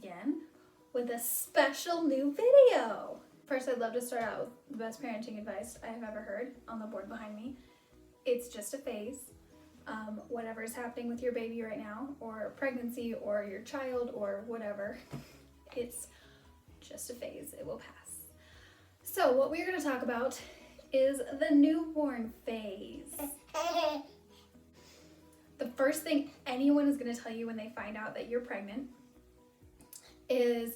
again with a special new video. First, I'd love to start out with the best parenting advice I have ever heard on the board behind me. It's just a phase. Whatever is happening with your baby right now, or pregnancy, or your child, or whatever, it's just a phase. It will pass. So what we're going to talk about is the newborn phase. The first thing anyone is going to tell you when they find out that you're pregnant is,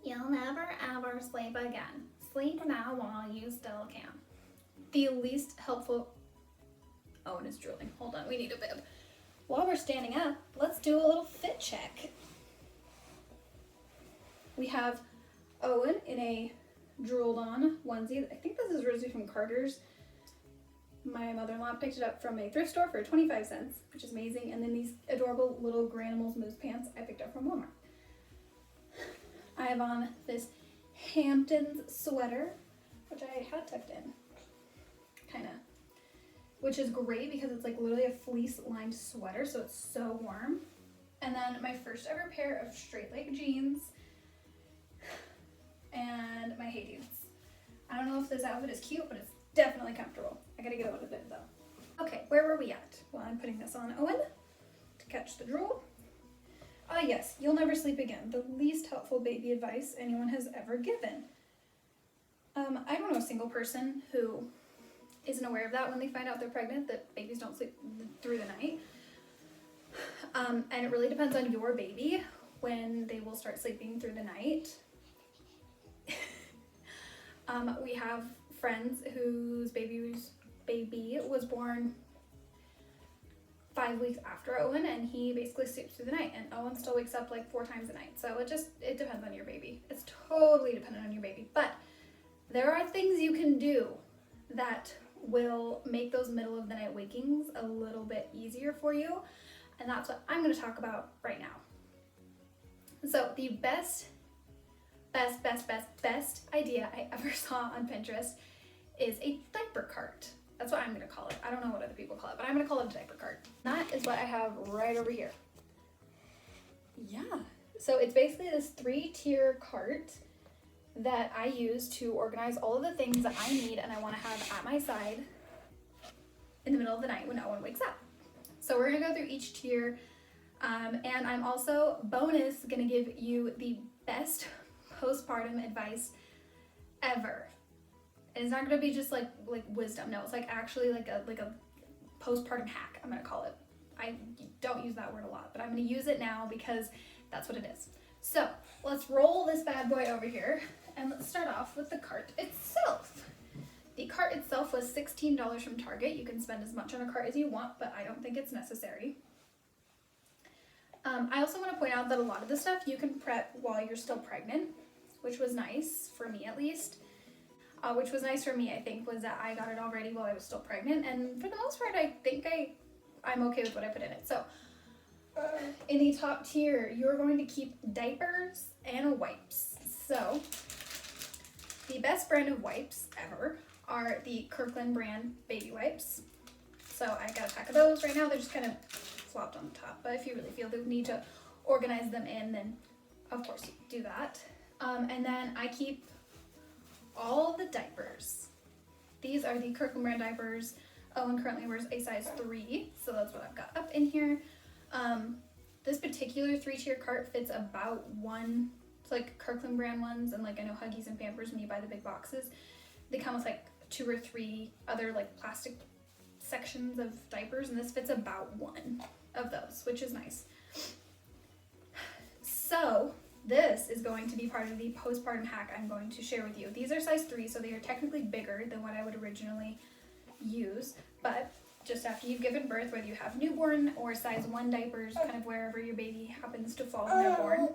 you'll never ever sleep again. Sleep now while you still can. The least helpful... Owen is drooling. Hold on, we need a bib. While we're standing up, let's do a little fit check. We have Owen in a drooled on onesie. I think this is Rosie from Carter's. My mother-in-law picked it up from a thrift store for 25 cents, which is amazing. And then these adorable little Granimals Moose pants I picked up from Walmart. I have on this Hamptons sweater, which I had tucked in, kind of, which is great because it's like literally a fleece lined sweater, so it's so warm. And then my first ever pair of straight leg jeans and my Hey Dudes. I don't know if this outfit is cute, but it's definitely comfortable. I gotta get out of it though. Okay, where were we at? Well, I'm putting this on Owen to catch the drool. Ah yes, you'll never sleep again. The least helpful baby advice anyone has ever given. I don't know a single person who isn't aware of that when they find out they're pregnant, that babies don't sleep through the night. And it really depends on your baby when they will start sleeping through the night. We have friends whose baby was born 5 weeks after Owen, and he basically sleeps through the night, and Owen still wakes up like 4 times a night. So it depends on your baby. It's totally dependent on your baby. But there are things you can do that will make those middle of the night wakings a little bit easier for you, and that's what I'm going to talk about right now. So the best idea I ever saw on Pinterest is a diaper cart. That's what I'm going to call it. I don't know what other people call it, but I'm going to call it a diaper cart. That is what I have right over here. Yeah, so it's basically this 3-tier cart that I use to organize all of the things that I need and I want to have at my side in the middle of the night when Owen wakes up. So we're going to go through each tier, and I'm also bonus going to give you the best postpartum advice ever. And it's not going to be just like wisdom. No, it's like actually like a postpartum hack, I'm going to call it. I don't use that word a lot, but I'm going to use it now because that's what it is. So let's roll this bad boy over here. And let's start off with the cart itself. The cart itself was $16 from Target. You can spend as much on a cart as you want, but I don't think it's necessary. I also want to point out that a lot of the stuff you can prep while you're still pregnant, which was nice, for me at least. Which was nice for me, I think, was that I got it all ready while I was still pregnant. And for the most part, I think I'm okay with what I put in it. So in the top tier, you're going to keep diapers and wipes. So the best brand of wipes ever are the Kirkland brand baby wipes. So I got a pack of those right now. They're just kind of flopped on the top. But if you really feel the need to organize them in, then of course you do that. And then I keep all the diapers. These are the Kirkland brand diapers. Owen currently wears a size 3, so that's what I've got up in here. This particular 3-tier cart fits about one. It's like Kirkland brand ones, and like I know Huggies and Pampers, when you buy the big boxes, they come with like 2 or 3 other like plastic sections of diapers, and this fits about one of those, which is nice. So this is going to be part of the postpartum hack I'm going to share with you. These are size 3, so they are technically bigger than what I would originally use, but just after you've given birth, whether you have newborn or size 1 diapers, kind of wherever your baby happens to fall when they're born,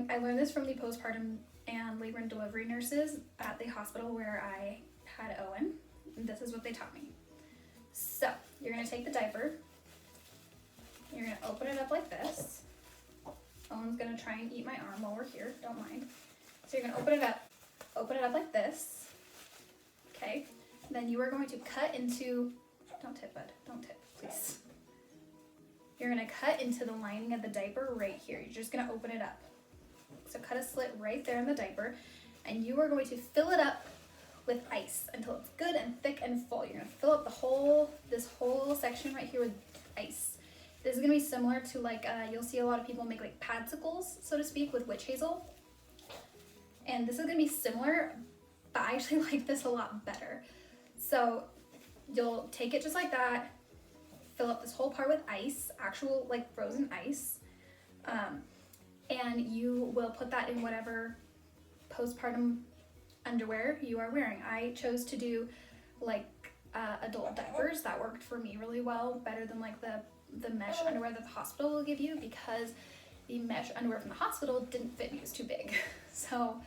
I learned this from the postpartum and labor and delivery nurses at the hospital where I had Owen. And this is what they taught me. So you're going to take the diaper, you're going to open it up like this. Owen's going to try and eat my arm while we're here, don't mind. So you're going to open it up like this. Okay, then you are going to cut into, don't tip, bud, don't tip, please. you're gonna cut into the lining of the diaper right here. You're just gonna open it up. So cut a slit right there in the diaper, and you are going to fill it up with ice until it's good and thick and full. You're gonna fill up this whole section right here with ice. This is gonna be similar to like, you'll see a lot of people make like padsicles, so to speak, with witch hazel. And this is gonna be similar, but I actually like this a lot better. So you'll take it just like that, fill up this whole part with ice, actual like frozen ice, and you will put that in whatever postpartum underwear you are wearing. I chose to do like adult diapers. That worked for me really well, better than like the mesh underwear that the hospital will give you, because the mesh underwear from the hospital didn't fit me, it was too big. So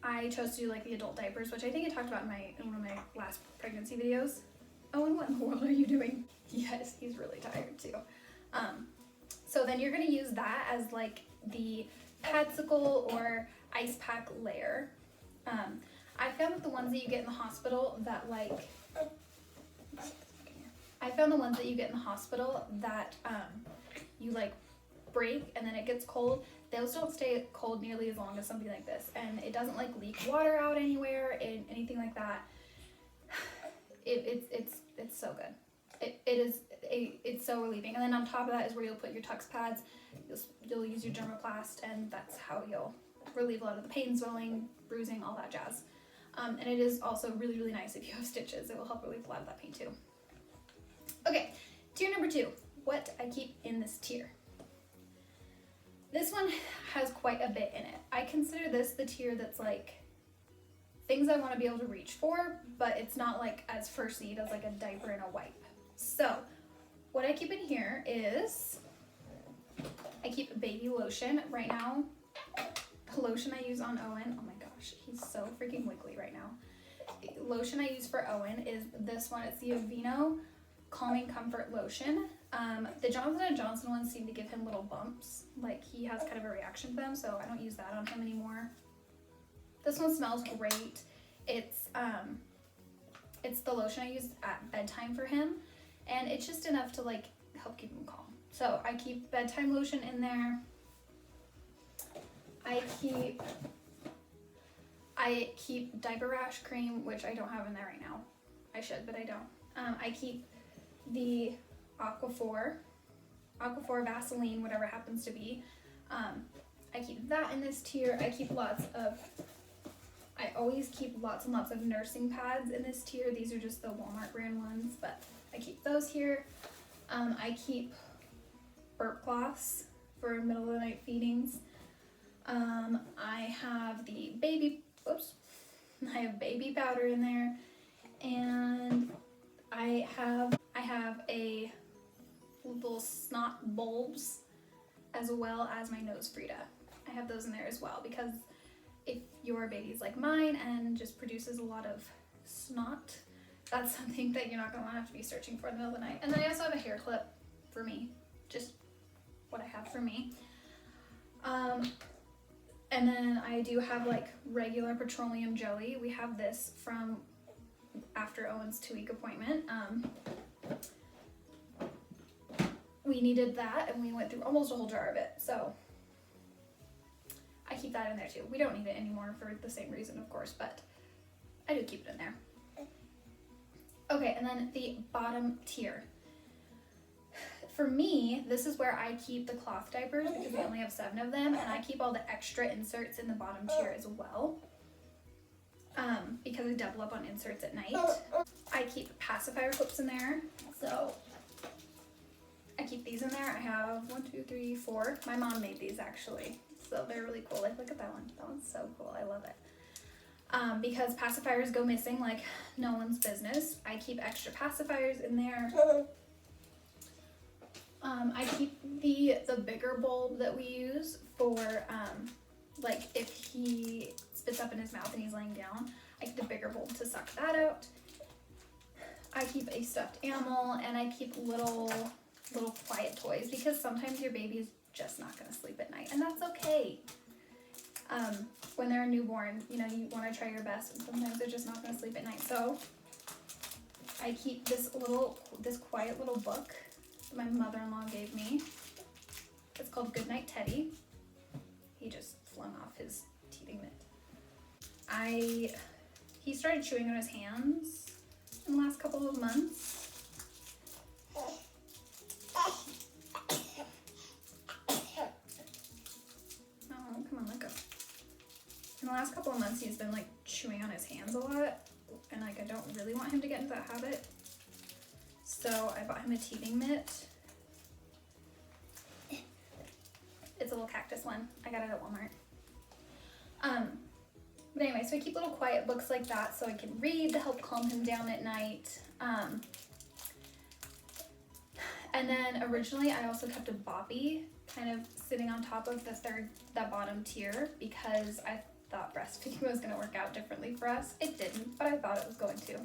I chose to do like the adult diapers, which I think I talked about in one of my last pregnancy videos. Owen, what in the world are you doing? Yes, he's really tired too. So then you're gonna use that as like the padzicle or ice pack layer. I found that the ones that you get in the hospital that like, you like break and then it gets cold, those don't stay cold nearly as long as something like this, and it doesn't like leak water out anywhere and anything like that. It's so good. It's so relieving. And then on top of that is where you'll put your tux pads. You'll use your dermoplast, and that's how you'll relieve a lot of the pain, swelling, bruising, all that jazz. And it is also really, really nice if you have stitches. It will help relieve a lot of that pain too. Okay, tier number 2, what I keep in this tier. This one has quite a bit in it. I consider this the tier that's like things I want to be able to reach for, but it's not like as first need as like a diaper and a wipe. So what I keep in here is, I keep baby lotion. Right now, the lotion I use on Owen, oh my gosh, he's so freaking wiggly right now. The lotion I use for Owen is this one. It's the Aveeno Calming Comfort Lotion. The Johnson & Johnson ones seem to give him little bumps. Like he has kind of a reaction to them, so I don't use that on him anymore. This one smells great. It's the lotion I use at bedtime for him, and it's just enough to like help keep him calm. So I keep bedtime lotion in there. I keep diaper rash cream, which I don't have in there right now. I should, but I don't. I keep the Aquaphor Vaseline, whatever it happens to be. I keep that in this tier. I always keep lots and lots of nursing pads in this tier. These are just the Walmart brand ones, but I keep those here. I keep burp cloths for middle of the night feedings. I have I have baby powder in there, and I have a little snot bulbs, as well as my nose Frida. I have those in there as well, because if your baby's like mine and just produces a lot of snot, that's something that you're not going to have to be searching for in the middle of the night. And then I also have a hair clip for me, just what I have for me. And then I do have like regular petroleum jelly. We have this from after Owen's 2-week appointment. We needed that, and we went through almost a whole jar of it, so I keep that in there too. We don't need it anymore for the same reason, of course, but I do keep it in there. Okay, and then the bottom tier. For me, this is where I keep the cloth diapers, because we only have 7 of them, and I keep all the extra inserts in the bottom tier as well, because I double up on inserts at night. I keep pacifier clips in there, so I keep these in there. I have 1, 2, 3, 4. My mom made these actually, so they're really cool. Like, look at that one. That one's so cool. I love it. Because pacifiers go missing like no one's business. I keep extra pacifiers in there. I keep the bigger bulb that we use for like if he spits up in his mouth and he's laying down. I keep the bigger bulb to suck that out. I keep a stuffed animal, and I keep little quiet toys, because sometimes your baby's just not going to sleep at night, and that's okay. When they're a newborn, you know, you want to try your best, and sometimes they're just not going to sleep at night. So I keep this quiet little book that my mother-in-law gave me. It's called Goodnight Teddy. He just flung off his teething mitt. He started chewing on his hands in the last couple of months. Oh, come on, let go. In the last couple of months, he's been like chewing on his hands a lot, and like I don't really want him to get into that habit. So I bought him a teething mitt. It's a little cactus one. I got it at Walmart. But anyway, so I keep little quiet books like that so I can read to help calm him down at night. And then originally I also kept a boppy kind of sitting on top of that bottom tier because I thought breastfeeding was going to work out differently for us. It didn't, but I thought it was going to.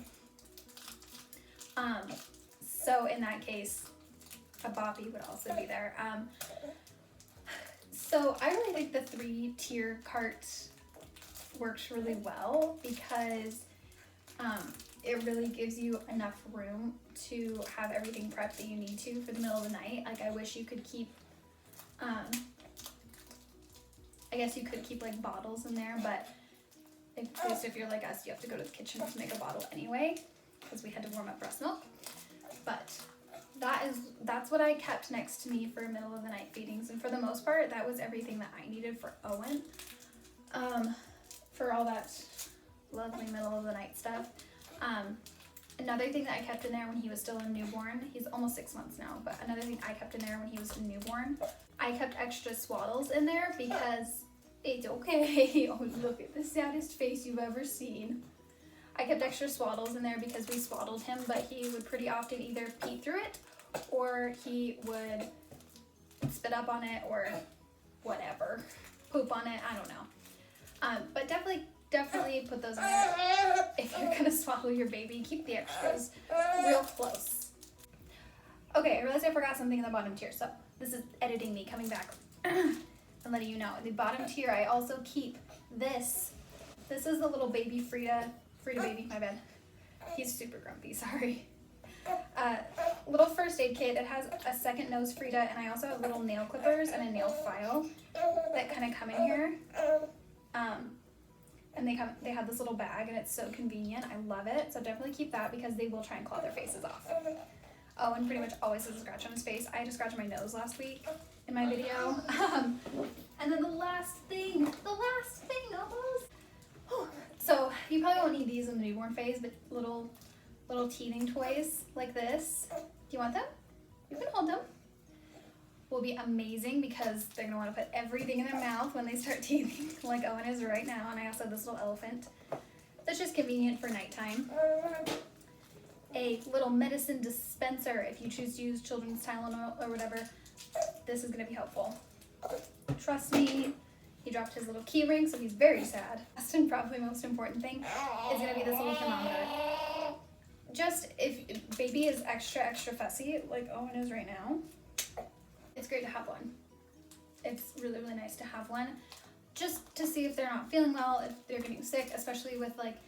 So in that case, a boppy would also be there. So I really think the 3-tier cart works really well because it really gives you enough room to have everything prepped that you need to for the middle of the night. Like I wish you could keep, I guess you could keep like bottles in there, but at least if you're like us, you have to go to the kitchen to make a bottle anyway because we had to warm up breast milk. But that's what I kept next to me for middle of the night feedings, and for the most part that was everything that I needed for Owen, for all that lovely middle of the night stuff. Another thing that I kept in there when he was still a newborn, he's almost 6 months now, but another thing I kept in there when he was a newborn, I kept extra swaddles in there because it's okay. Oh, look at the saddest face you've ever seen. I kept extra swaddles in there because we swaddled him, but he would pretty often either pee through it or he would spit up on it or whatever, poop on it, I don't know. But definitely put those in there. If you're gonna swaddle your baby, keep the extras real close. Okay, I realized I forgot something in the bottom tier, so this is editing me coming back and letting you know. In the bottom tier, I also keep this. This is the little baby Frida baby, my bad. He's super grumpy, sorry. Little first aid kit. It has a second nose Frida, and I also have little nail clippers and a nail file that kind of come in here. And they have this little bag, and it's so convenient. I love it. So definitely keep that because they will try and claw their faces off. Owen pretty much always has a scratch on his face. I had to scratch my nose last week in my video. And then the last thing almost. So you probably won't need these in the newborn phase, but little teething toys like this. Do you want them? You can hold them. Will be amazing because they're gonna want to put everything in their mouth when they start teething, like Owen is right now. And I also have this little elephant that's just convenient for nighttime. A little medicine dispenser if you choose to use children's Tylenol or whatever. This is gonna be helpful. Trust me. He dropped his little key ring, so he's very sad. Last and probably most important thing is gonna be this little thermometer. Just if baby is extra fussy, like Owen is right now, it's great to have one. It's really nice to have one, just to see if they're not feeling well, if they're getting sick, especially with like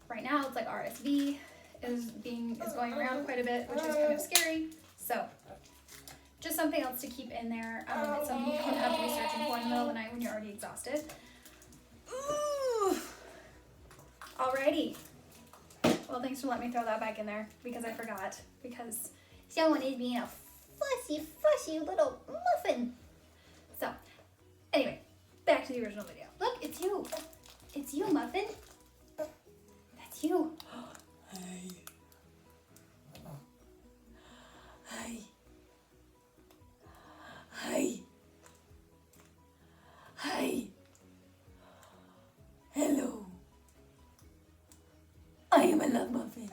right now it's like RSV is going around quite a bit, which is kind of scary. So just something else to keep in there. It's something you don't have to be searching for in the middle of the night when you're already exhausted. Ooh. Alrighty. Well, thanks for letting me throw that back in there because I forgot. Because someone is being a fussy little muffin. So, anyway, back to the original video. Look, it's you. It's you, Muffin. That's you. Hey. Hi. Hi. Hi. Hello. I am a love muffin.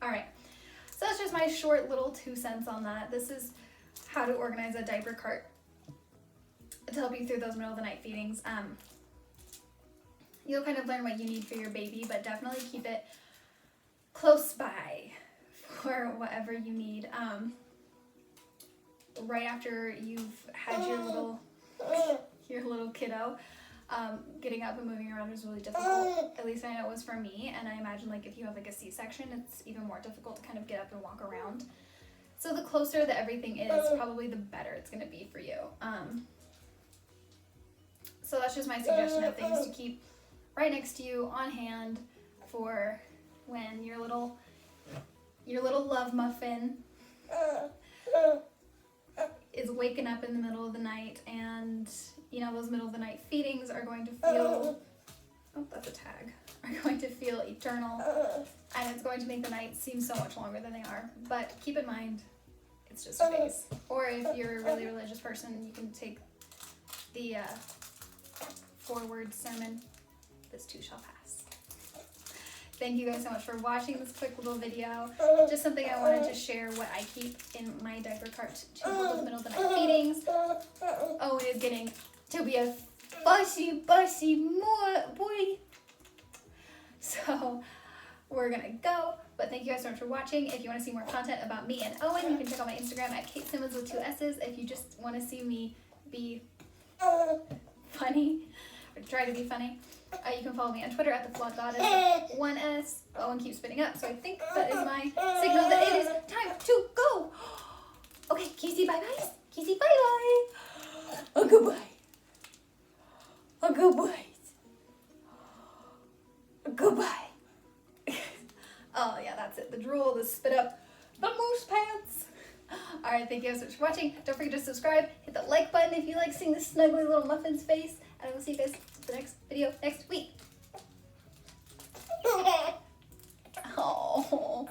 Alright, so that's just my short little 2 cents on that. This is how to organize a diaper cart to help you through those middle of the night feedings. You'll kind of learn what you need for your baby, but definitely keep it close by for whatever you need. Right after you've had your little kiddo, Getting up and moving around is really difficult. At least I know it was for me, and I imagine like if you have like a C-section, it's even more difficult to kind of get up and walk around. So the closer that everything is, probably the better it's going to be for you. So that's just my suggestion of things to keep right next to you on hand for when your little love muffin is waking up in the middle of the night, and you know those middle of the night feedings are going to feel, oh that's a tag, are going to feel eternal, and it's going to make the nights seem so much longer than they are. But keep in mind, it's just a phase. Or if you're a really religious person, you can take the 4-word sermon, this too shall pass. Thank you guys so much for watching this quick little video. Just something I wanted to share what I keep in my diaper cart to help with middle of the night feedings. Owen is getting to be a fussy more boy. So we're gonna go. But thank you guys so much for watching. If you want to see more content about me and Owen, you can check out my Instagram at Kate Simmons with 2 S's. If you just want to see me be funny, or try to be funny, you can follow me on Twitter at theflawedgoddess, 1 S. Owen keeps spinning up, so I think that is my signal that it is time to go. Okay, Kissy bye-bye. Kissy bye-bye. A goodbye. A goodbye. A goodbye. Oh yeah, that's it. The drool, the spit up, the moose pants. Alright, thank you guys so much for watching. Don't forget to subscribe. Hit the like button if you like seeing this snuggly little muffin's face. And I will see you guys in the next video next week. Oh.